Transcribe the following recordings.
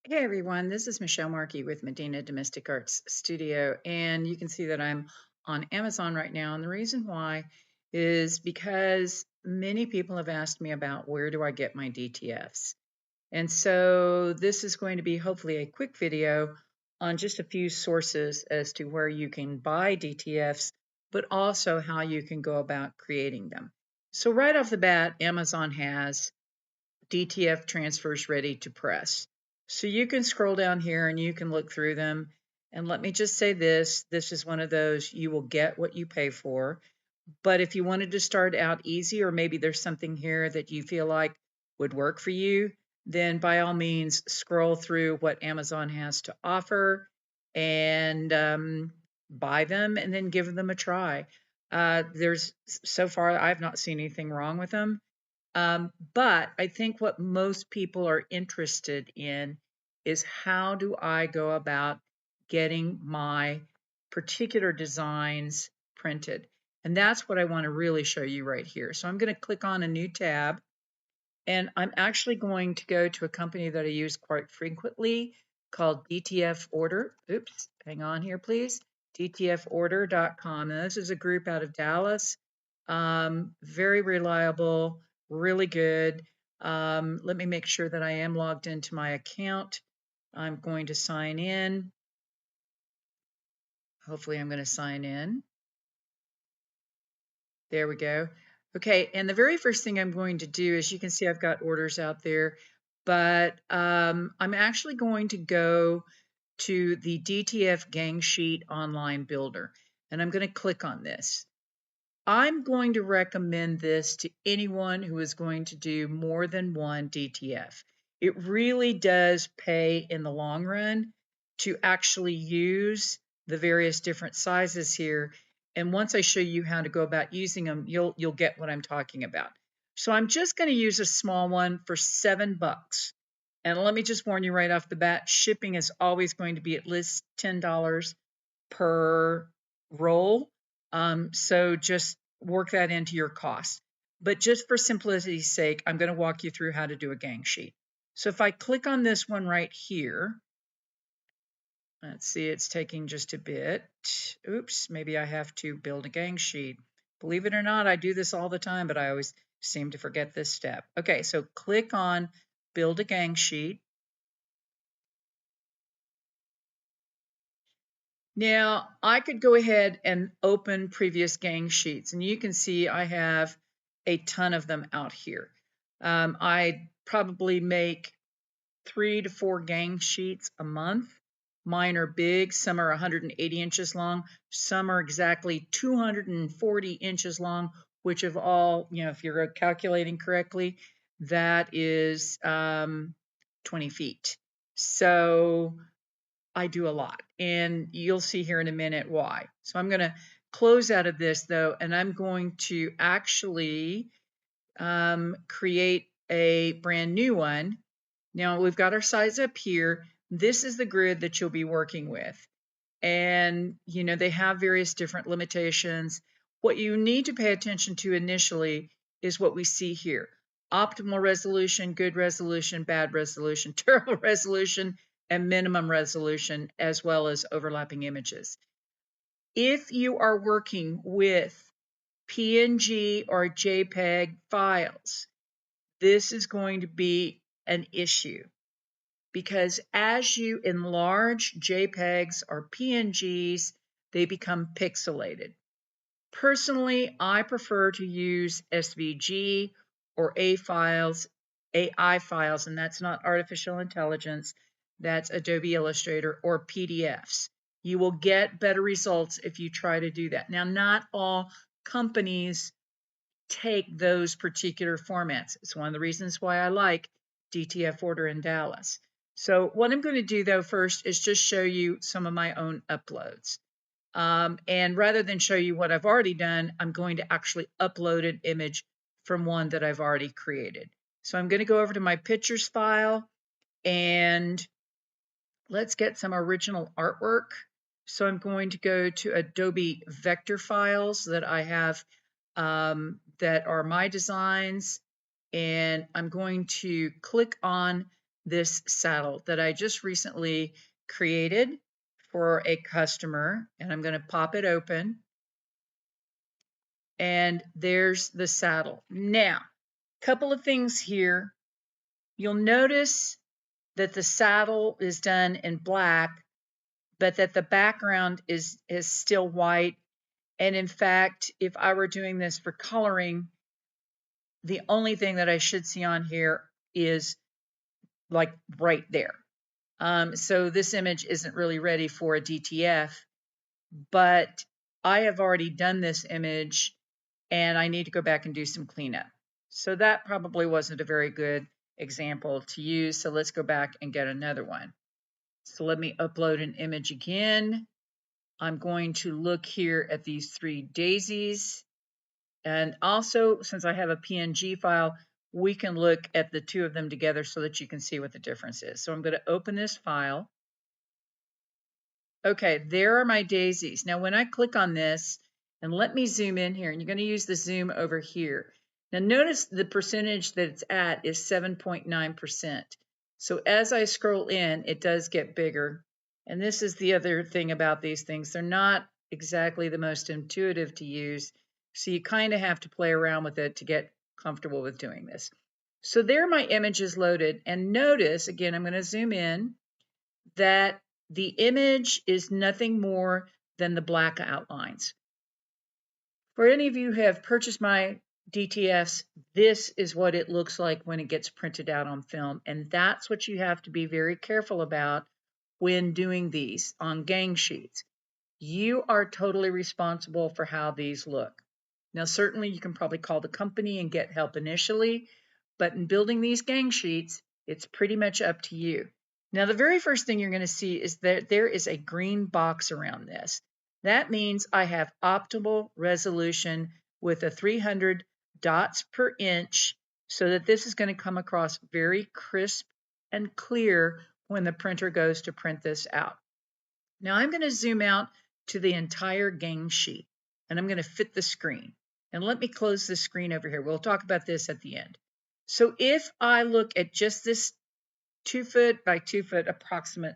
Hey everyone, this is Michelle Markey with Medina Domestic Arts Studio, and you can see that I'm on Amazon right now. And the reason why is because many people have asked me about where do I get my DTFs. And so this is going to be hopefully a quick video on just a few sources as to where you can buy DTFs, but also how you can go about creating them. So right off the bat, Amazon has DTF transfers ready to press. So you can scroll down here and you can look through them. And let me just say this is one of those you will get what you pay for. But if you wanted to start out easy, or maybe there's something here that you feel like would work for you, then by all means scroll through what Amazon has to offer and buy them and then give them a try. There's so far I've not seen anything wrong with them. But I think what most people are interested in is how do I go about getting my particular designs printed? And that's what I want to really show you right here. So I'm going to click on a new tab, and I'm actually going to go to a company that I use quite frequently called DTF Order. Oops, hang on here, please. DTForder.com. And this is a group out of Dallas. Very reliable, really good. Let me make sure that I am logged into my account. I'm going to sign in. Hopefully, I'm going to sign in. There we go. Okay, and the very first thing I'm going to do is you can see I've got orders out there, but I'm actually going to go to the DTF Gang Sheet Online Builder, and I'm going to click on this. I'm going to recommend this to anyone who is going to do more than one DTF. It really does pay in the long run to actually use the various different sizes here. And once I show you how to go about using them, you'll get what I'm talking about. So I'm just going to use a small one for $7. And let me just warn you right off the bat, shipping is always going to be at least $10 per roll. So just work that into your cost. But just for simplicity's sake, I'm going to walk you through how to do a gang sheet. So if I click on this one right here, let's see, it's taking just a bit. Oops, maybe I have to build a gang sheet. Believe it or not, I do this all the time, but I always seem to forget this step. Okay, so click on build a gang sheet. Now, I could go ahead and open previous gang sheets, and you can see I have a ton of them out here. I probably make 3 to 4 gang sheets a month. Mine are big, some are 180 inches long, some are exactly 240 inches long, which of all, if you're calculating correctly, that is 20 feet. So I do a lot, and you'll see here in a minute why. So I'm going to close out of this though, and I'm going to actually create a brand new one. Now we've got our size up here. This is the grid that you'll be working with. And, they have various different limitations. What you need to pay attention to initially is what we see here. Optimal resolution, good resolution, bad resolution, terrible resolution, and minimum resolution, as well as overlapping images. If you are working with PNG or JPEG files, this is going to be an issue because as you enlarge JPEGs or PNGs, they become pixelated. Personally, I prefer to use SVG or AI files, and that's not artificial intelligence, that's Adobe Illustrator, or PDFs. You will get better results if you try to do that. Now, not all companies take those particular formats. It's one of the reasons why I like DTF Order in Dallas. So what I'm going to do though first is just show you some of my own uploads. And rather than show you what I've already done, I'm going to actually upload an image from one that I've already created. So I'm going to go over to my pictures file and let's get some original artwork. So I'm going to go to Adobe vector files that I have that are my designs. And I'm going to click on this saddle that I just recently created for a customer, and I'm going to pop it open. And there's the saddle. Now, a couple of things here. You'll notice that the saddle is done in black, but that the background is still white. And in fact, if I were doing this for coloring, the only thing that I should see on here is like right there. So this image isn't really ready for a DTF, but I have already done this image and I need to go back and do some cleanup. So that probably wasn't a very good example to use. So let's go back and get another one. So let me upload an image again. I'm going to look here at these 3 daisies. And also, since I have a PNG file, we can look at the 2 of them together so that you can see what the difference is. So I'm going to open this file. Okay, there are my daisies. Now, when I click on this, and let me zoom in here, and you're going to use the zoom over here. Now, notice the percentage that it's at is 7.9%. So as I scroll in, it does get bigger. And this is the other thing about these things. They're not exactly the most intuitive to use. So you kind of have to play around with it to get comfortable with doing this. So there my image is loaded. And notice, again, I'm going to zoom in, that the image is nothing more than the black outlines. For any of you who have purchased my DTFs, this is what it looks like when it gets printed out on film. And that's what you have to be very careful about when doing these on gang sheets. You are totally responsible for how these look. Now, certainly you can probably call the company and get help initially, but in building these gang sheets, it's pretty much up to you. Now, the very first thing you're going to see is that there is a green box around this. That means I have optimal resolution with a 300 dots per inch so that this is going to come across very crisp and clear when the printer goes to print this out. Now I'm going to zoom out to the entire gang sheet, and I'm going to fit the screen. And let me close the screen over here. We'll talk about this at the end. So if I look at just this 2 foot by 2 foot approximate,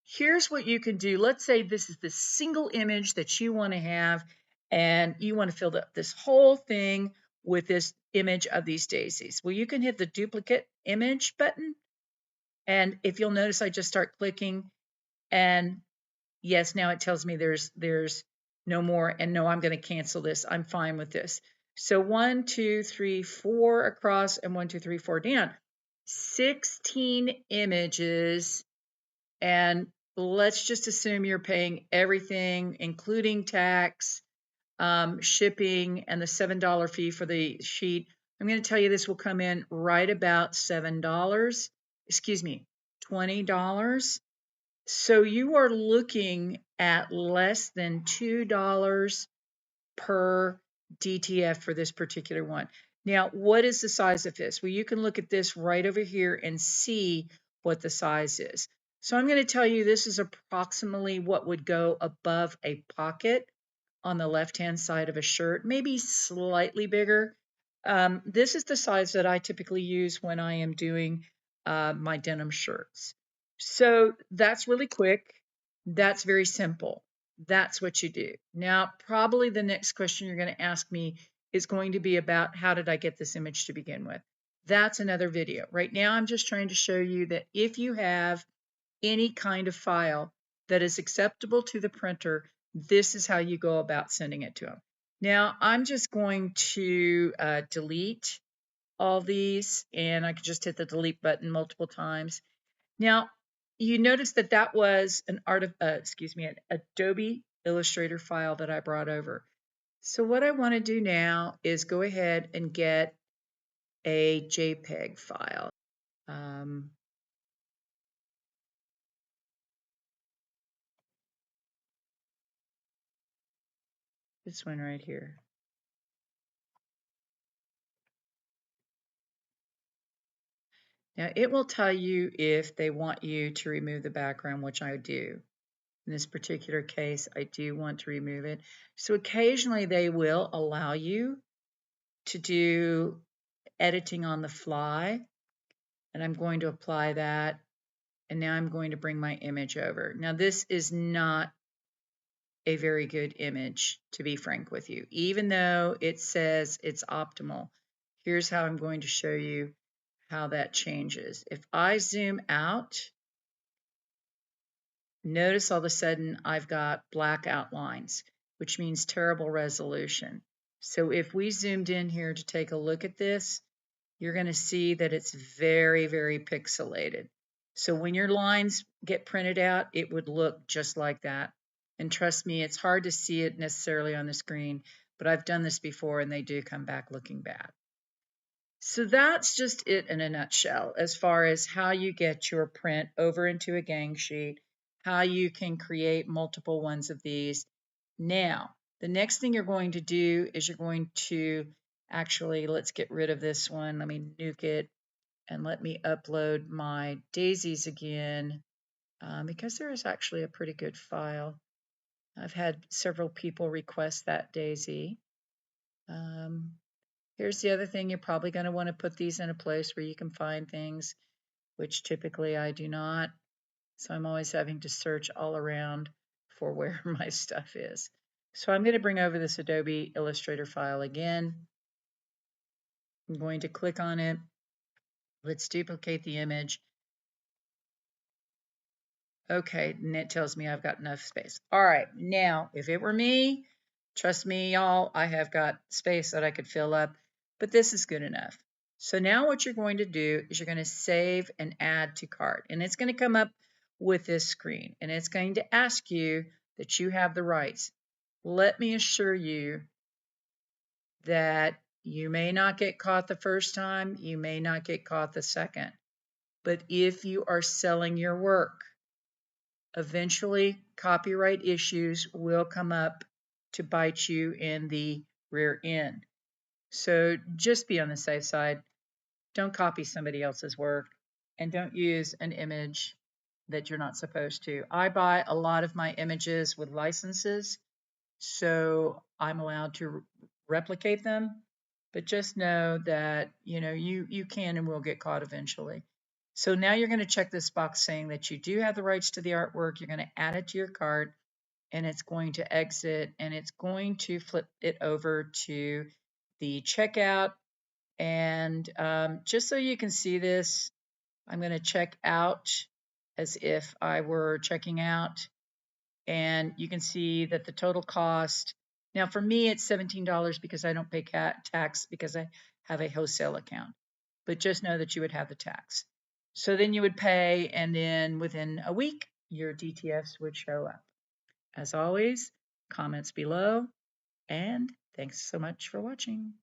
here's what you can do. Let's say this is the single image that you want to have, and you want to fill up this whole thing with this image of these daisies. Well, you can hit the duplicate image button, and if you'll notice, I just start clicking, and yes, now it tells me there's no more, and no, I'm going to cancel this. I'm fine with this. So 1, 2, 3, 4 across, and 1, 2, 3, 4 down. 16 images, and let's just assume you're paying everything, including tax, shipping, and the $7 fee for the sheet. I'm going to tell you this will come in right about $7. Excuse me, $20. So you are looking at less than $2 per DTF for this particular one. Now, what is the size of this? Well, you can look at this right over here and see what the size is. So I'm going to tell you this is approximately what would go above a pocket on the left-hand side of a shirt, maybe slightly bigger. This is the size that I typically use when I am doing my denim shirts. So that's really quick. That's very simple. That's what you do. Now, probably the next question you're going to ask me is going to be about how did I get this image to begin with? That's another video. Right now, I'm just trying to show you that if you have any kind of file that is acceptable to the printer, this is how you go about sending it to them. Now, I'm just going to delete all these, and I can just hit the delete button multiple times. Now, you notice that that was an Adobe Illustrator file that I brought over. So what I want to do now is go ahead and get a JPEG file. This one right here. Now it will tell you if they want you to remove the background, which I do. In this particular case, I do want to remove it. So occasionally they will allow you to do editing on the fly. and I'm going to apply that. And now I'm going to bring my image over. Now this is not a very good image, to be frank with you, even though it says it's optimal. Here's how I'm going to show you how that changes. If I zoom out, notice all of a sudden I've got black outlines, which means terrible resolution. So if we zoomed in here to take a look at this, you're going to see that it's very, very pixelated. So when your lines get printed out, it would look just like that. And trust me, it's hard to see it necessarily on the screen, but I've done this before and they do come back looking bad. So that's just it in a nutshell, as far as how you get your print over into a gang sheet, how you can create multiple ones of these. Now, the next thing you're going to do is you're going to actually, let's get rid of this one. Let me nuke it and let me upload my daisies again, because there is actually a pretty good file. I've had several people request that daisy. Here's the other thing. You're probably going to want to put these in a place where you can find things, which typically I do not. So I'm always having to search all around for where my stuff is. So I'm going to bring over this Adobe Illustrator file again. I'm going to click on it. Let's duplicate the image. Okay, and it tells me I've got enough space. All right, now, if it were me, trust me, y'all, I have got space that I could fill up, but this is good enough. So now what you're going to do is you're going to save and add to cart, and it's going to come up with this screen, and it's going to ask you that you have the rights. Let me assure you that you may not get caught the first time, you may not get caught the second, but if you are selling your work, eventually copyright issues will come up to bite you in the rear end. So just be on the safe side. Don't copy somebody else's work and don't use an image that you're not supposed to. I buy a lot of my images with licenses, so I'm allowed to replicate them, but just know that you can and will get caught eventually. So now you're going to check this box saying that you do have the rights to the artwork. You're going to add it to your cart, and it's going to exit, and it's going to flip it over to the checkout. And just so you can see this, I'm going to check out as if I were checking out, and you can see that the total cost, now for me it's $17 because I don't pay tax because I have a wholesale account, but just know that you would have the tax. So then you would pay, and then within a week your DTFs would show up. As always, comments below, and thanks so much for watching.